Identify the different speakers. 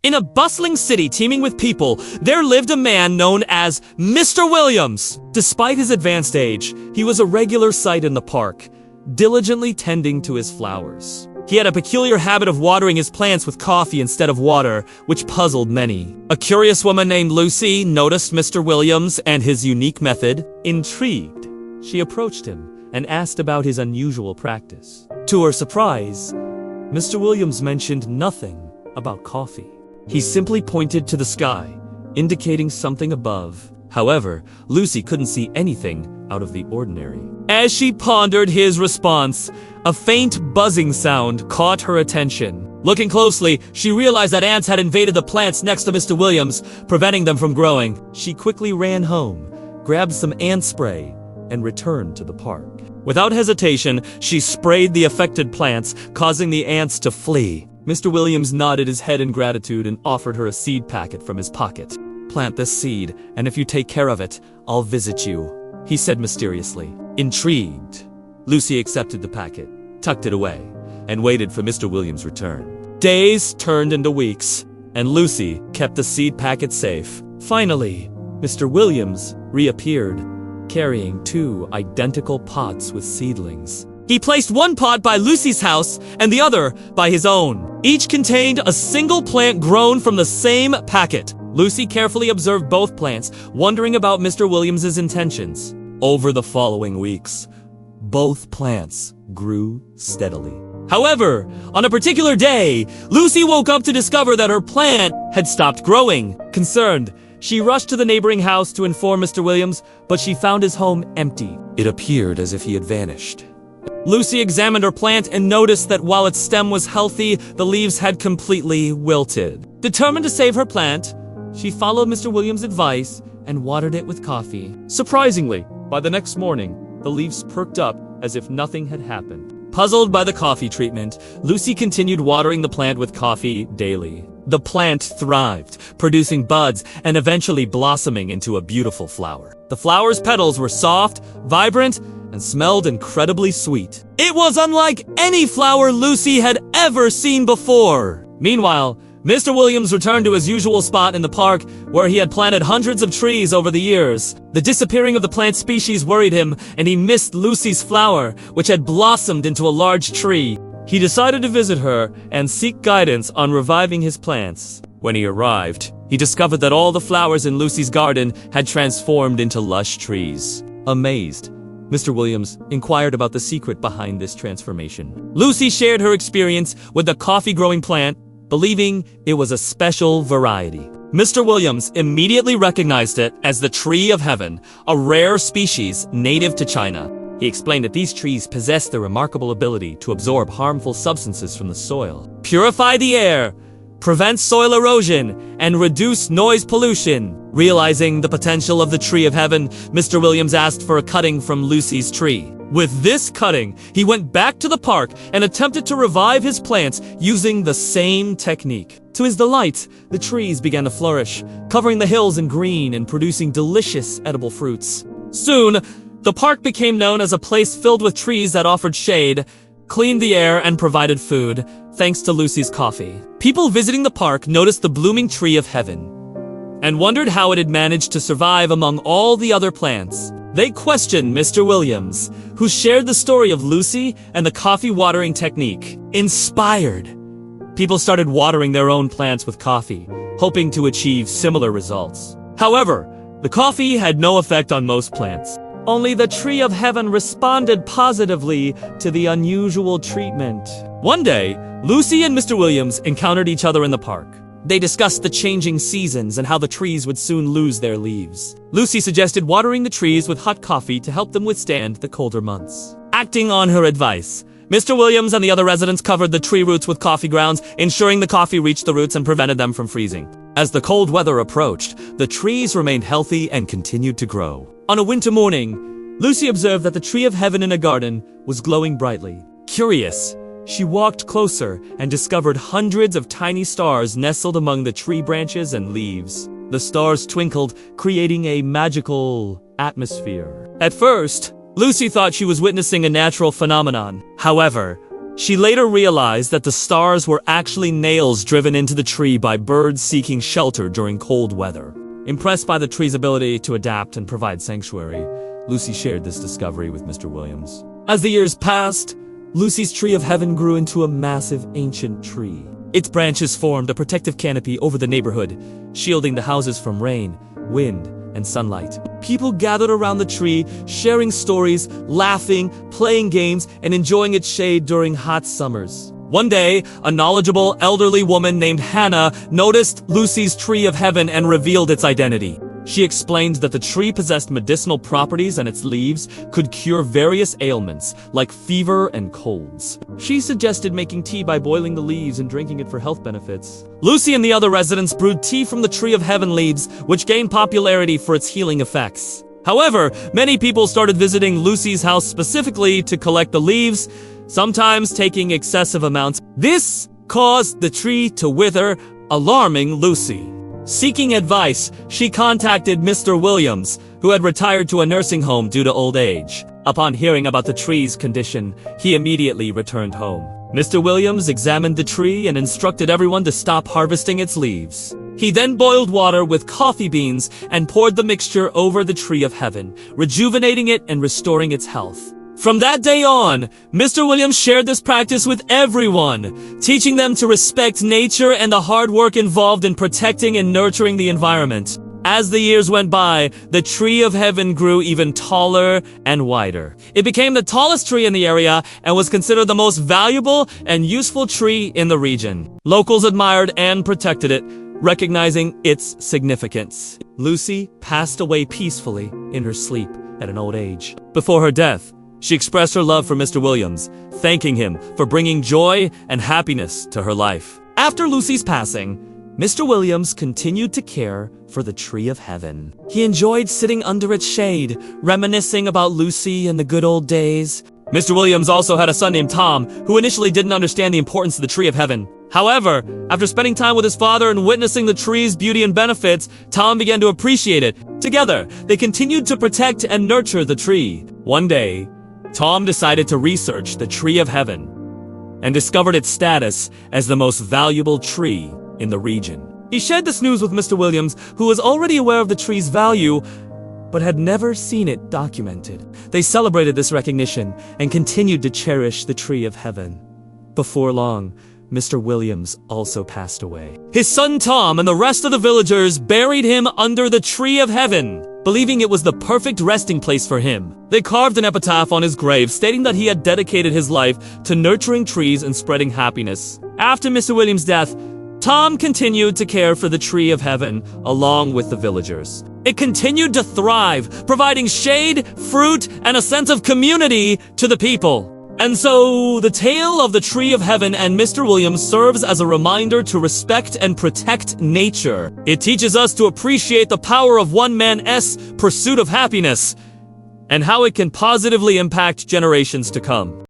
Speaker 1: In a bustling city teeming with people, there lived a man known as Mr. Williams. Despite his advanced age, he was a regular sight in the park, diligently tending to his flowers. He had a peculiar habit of watering his plants with coffee instead of water, which puzzled many. A curious woman named Lucy noticed Mr. Williams and his unique method. Intrigued, she approached him and asked about his unusual practice. To her surprise, Mr. Williams mentioned nothing about coffee. He simply pointed to the sky, indicating something above. However, Lucy couldn't see anything out of the ordinary. As she pondered his response, a faint buzzing sound caught her attention. Looking closely, she realized that ants had invaded the plants next to Mr. Williams, preventing them from growing. She quickly ran home, grabbed some ant spray, and returned to the park. Without hesitation, she sprayed the affected plants, causing the ants to flee. Mr. Williams nodded his head in gratitude and offered her a seed packet from his pocket. "Plant this seed, and if you take care of it, I'll visit you," he said mysteriously. Intrigued, Lucy accepted the packet, tucked it away, and waited for Mr. Williams' return. Days turned into weeks, and Lucy kept the seed packet safe. Finally, Mr. Williams reappeared, carrying 2 identical pots with seedlings. He placed one pot by Lucy's house and the other by his own. Each contained a single plant grown from the same packet. Lucy carefully observed both plants, wondering about Mr. Williams's intentions. Over the following weeks, both plants grew steadily. However, on a particular day, Lucy woke up to discover that her plant had stopped growing. Concerned, she rushed to the neighboring house to inform Mr. Williams, but she found his home empty. It appeared as if he had vanished. Lucy examined her plant and noticed that while its stem was healthy, the leaves had completely wilted. Determined to save her plant, she followed Mr. Williams' advice and watered it with coffee. Surprisingly, by the next morning, the leaves perked up as if nothing had happened. Puzzled by the coffee treatment, Lucy continued watering the plant with coffee daily. The plant thrived, producing buds and eventually blossoming into a beautiful flower. The flower's petals were soft, vibrant, and smelled incredibly sweet. It was unlike any flower Lucy had ever seen before. Meanwhile, Mr. Williams returned to his usual spot in the park where he had planted hundreds of trees over the years. The disappearing of the plant species worried him, and he missed Lucy's flower, which had blossomed into a large tree. He decided to visit her and seek guidance on reviving his plants. When he arrived, he discovered that all the flowers in Lucy's garden had transformed into lush trees. Amazed, Mr. Williams inquired about the secret behind this transformation. Lucy shared her experience with the coffee-growing plant, believing it was a special variety. Mr. Williams immediately recognized it as the tree of heaven, a rare species native to China. He explained that these trees possess the remarkable ability to absorb harmful substances from the soil, purify the air, prevent soil erosion, and reduce noise pollution. Realizing the potential of the tree of heaven, Mr. Williams asked for a cutting from Lucy's tree. With this cutting, he went back to the park and attempted to revive his plants using the same technique. To his delight, the trees began to flourish, covering the hills in green and producing delicious edible fruits. Soon, the park became known as a place filled with trees that offered shade, cleaned the air, and provided food, thanks to Lucy's coffee. People visiting the park noticed the blooming tree of heaven and wondered how it had managed to survive among all the other plants. They questioned Mr. Williams, who shared the story of Lucy and the coffee watering technique. Inspired, people started watering their own plants with coffee, hoping to achieve similar results. However, the coffee had no effect on most plants. Only the tree of heaven responded positively to the unusual treatment. One day, Lucy and Mr. Williams encountered each other in the park. They discussed the changing seasons and how the trees would soon lose their leaves. Lucy suggested watering the trees with hot coffee to help them withstand the colder months. Acting on her advice, Mr. Williams and the other residents covered the tree roots with coffee grounds, ensuring the coffee reached the roots and prevented them from freezing. As the cold weather approached, the trees remained healthy and continued to grow. On a winter morning, Lucy observed that the tree of heaven in a garden was glowing brightly. Curious, she walked closer and discovered hundreds of tiny stars nestled among the tree branches and leaves. The stars twinkled, creating a magical atmosphere. At first, Lucy thought she was witnessing a natural phenomenon. However, She later realized that the stars were actually nails driven into the tree by birds seeking shelter during cold weather. Impressed by the tree's ability to adapt and provide sanctuary, Lucy shared this discovery with Mr. Williams. As the years passed, Lucy's tree of heaven grew into a massive ancient tree. Its branches formed a protective canopy over the neighborhood, shielding the houses from rain, wind, and sunlight. People gathered around the tree, sharing stories, laughing, playing games, and enjoying its shade during hot summers. One day, a knowledgeable elderly woman named Hannah noticed Lucy's tree of heaven and revealed its identity. She explained that the tree possessed medicinal properties and its leaves could cure various ailments, like fever and colds. She suggested making tea by boiling the leaves and drinking it for health benefits. Lucy and the other residents brewed tea from the tree of heaven leaves, which gained popularity for its healing effects. However, many people started visiting Lucy's house specifically to collect the leaves, sometimes taking excessive amounts. This caused the tree to wither, alarming Lucy. Seeking advice, she contacted Mr. Williams, who had retired to a nursing home due to old age. Upon hearing about the tree's condition, he immediately returned home. Mr. Williams examined the tree and instructed everyone to stop harvesting its leaves. He then boiled water with coffee beans and poured the mixture over the tree of heaven, rejuvenating it and restoring its health. From that day on, Mr. Williams shared this practice with everyone, teaching them to respect nature and the hard work involved in protecting and nurturing the environment. As the years went by, the tree of heaven grew even taller and wider. It became the tallest tree in the area and was considered the most valuable and useful tree in the region. Locals admired and protected it, recognizing its significance. Lucy passed away peacefully in her sleep at an old age. Before her death, she expressed her love for Mr. Williams, thanking him for bringing joy and happiness to her life. After Lucy's passing, Mr. Williams continued to care for the tree of heaven. He enjoyed sitting under its shade, reminiscing about Lucy and the good old days. Mr. Williams also had a son named Tom, who initially didn't understand the importance of the tree of heaven. However, after spending time with his father and witnessing the tree's beauty and benefits, Tom began to appreciate it. Together, they continued to protect and nurture the tree. One day, Tom decided to research the tree of heaven and discovered its status as the most valuable tree in the region. He shared this news with Mr. Williams, who was already aware of the tree's value, but had never seen it documented. They celebrated this recognition and continued to cherish the tree of heaven. Before long, Mr. Williams also passed away. His son Tom and the rest of the villagers buried him under the tree of heaven, believing it was the perfect resting place for him. They carved an epitaph on his grave, stating that he had dedicated his life to nurturing trees and spreading happiness. After Mr. Williams' death, Tom continued to care for the tree of heaven along with the villagers. It continued to thrive, providing shade, fruit, and a sense of community to the people. And so, the tale of the tree of heaven and Mr. Williams serves as a reminder to respect and protect nature. It teaches us to appreciate the power of one man's pursuit of happiness and how it can positively impact generations to come.